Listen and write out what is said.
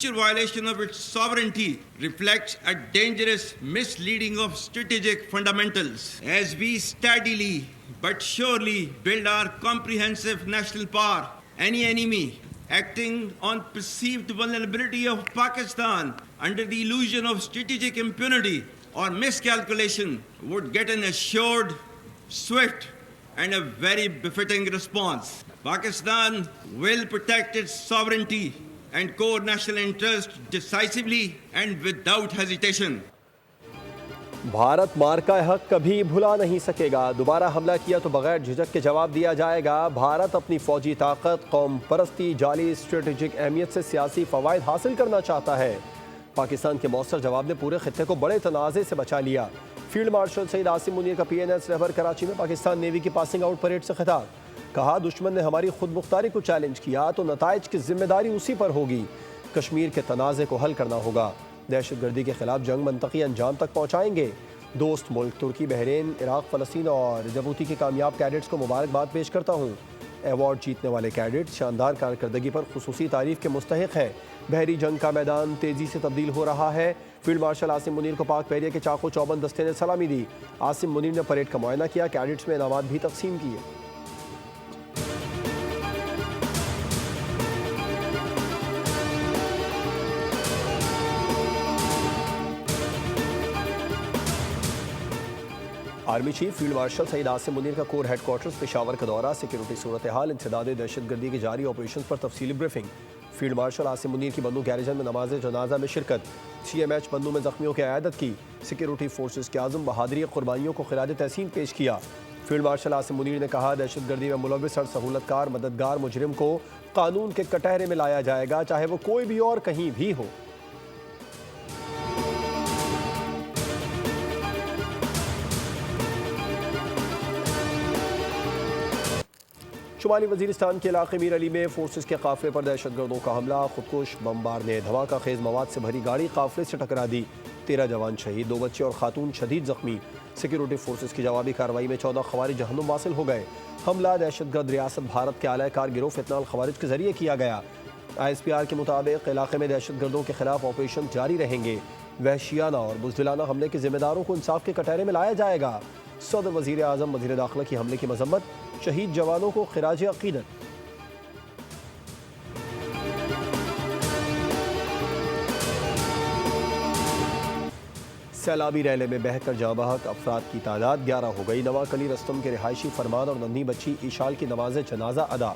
Violation of its sovereignty reflects a dangerous misleading of strategic fundamentals. As we steadily but surely build our comprehensive national power, any enemy acting on perceived vulnerability of Pakistan under the illusion of strategic impunity or miscalculation would get an assured, swift, and a very befitting response. Pakistan will protect its sovereignty and core national interest decisively and without hesitation. Bharat मार का हक कभी भुला नहीं सकेगा। दोबारा हमला किया तो बगैर झिझक के जवाब दिया जाएगा। भारत अपनी फौजी ताकत, कौम परस्ती, जाली स्ट्रेटेजिक अहमियत से सियासी फवायद हासिल करना चाहता है। पाकिस्तान के मौसर जवाब ने पूरे खित्ते को बड़े तनाज़े से बचा लिया। फील्ड मार्शल सईद आसिम मुनीर का PNS रहबर कराची में पाकिस्तान नेवी की पासिंग आउट परेड से खिताब। कहा, दुश्मन ने हमारी खुद मुख्तारी को चैलेंज किया तो नताइज की जिम्मेदारी उसी पर होगी। कश्मीर के तनाज़े को हल करना होगा। दहशतगर्दी के खिलाफ जंग मंतकी अंजाम तक पहुँचाएंगे। दोस्त मुल्क तुर्की, बहरीन, इराक, फ़लस्तीन और जबूती के कामयाब कैडेट्स को मुबारकबाद पेश करता हूँ। अवार्ड जीतने वाले कैडेट्स शानदार कारकर्दगी पर खुसूसी तारीफ के मुस्तहिक हैं। बहरी जंग का मैदान तेज़ी से तब्दील हो रहा है। फील्ड मार्शल आसिम मुनीर को पाक बहरिया के चाको चौबंद दस्ते ने सलामी दी। आसिम मुनीर ने परेड का मुआयना किया, कैडेट्स में इनामात भी तकसीम किए। Army chief field marshal Syed Asim Munir का कोर हेडक्वार्टर्स पेशावर का दौरा, सिक्योरिटी सूरत हाल, इंसदाद दहशतगर्दी के जारी ऑपरेशन पर तफसीली briefing. Field marshal Asim Munir की बन्नू गैरिजन में नमाज जनाजा में शिरकत। CMH बन्नू में जख्मियों की अयादत की। सिक्योरिटी फोर्सेस के आज़म बहादरी कुर्बानियों को खिराज तहसीन पेश किया। फील्ड मार्शल आसिम मुनीर ने कहा, दहशतगर्दी में मुलविस और सहूलतकार मददगार मुजरिम को कानून के कटहरे में लाया जाएगा, चाहे वो कोई भी और कहीं भी हो। शुमाली वजीरिस्तान के इलाके मीर अली में फोर्सेस के काफिले पर दहशतगर्दों का हमला। खुदकुश बमबार ने धमाका खेज मवाद से भरी गाड़ी काफिले से टकरा दी। 13 जवान शहीद, 2 बच्चे और खातून शदीद जख्मी। सिक्योरिटी फोर्सेस की जवाबी कार्रवाई में 14 खवारिज जहन्नुम वासिल हो गए। हमला दहशतगर्द रियासत भारत के आला कार गिरोह फितनाल खवारिज के जरिए किया गया। ISPR के मुताबिक इलाके में दहशतगर्दों के खिलाफ ऑपरेशन जारी रहेंगे। वहशियाना और बुज़दिलाना हमले के जिम्मेदारों को इंसाफ के कटहरे में लाया जाएगा। सदर वज़ीर आज़म वज़ीर दाखिला की हमले की मजम्मत, शहीद जवानों को खिराज अक़ीदत। सैलाबी रैले में बहकर जाँ बहक अफराद की तादाद 11 हो गई। नवाकली रस्तम के रिहायशी फरमान और नन्ही बच्ची ईशाल की नमाज जनाजा अदा।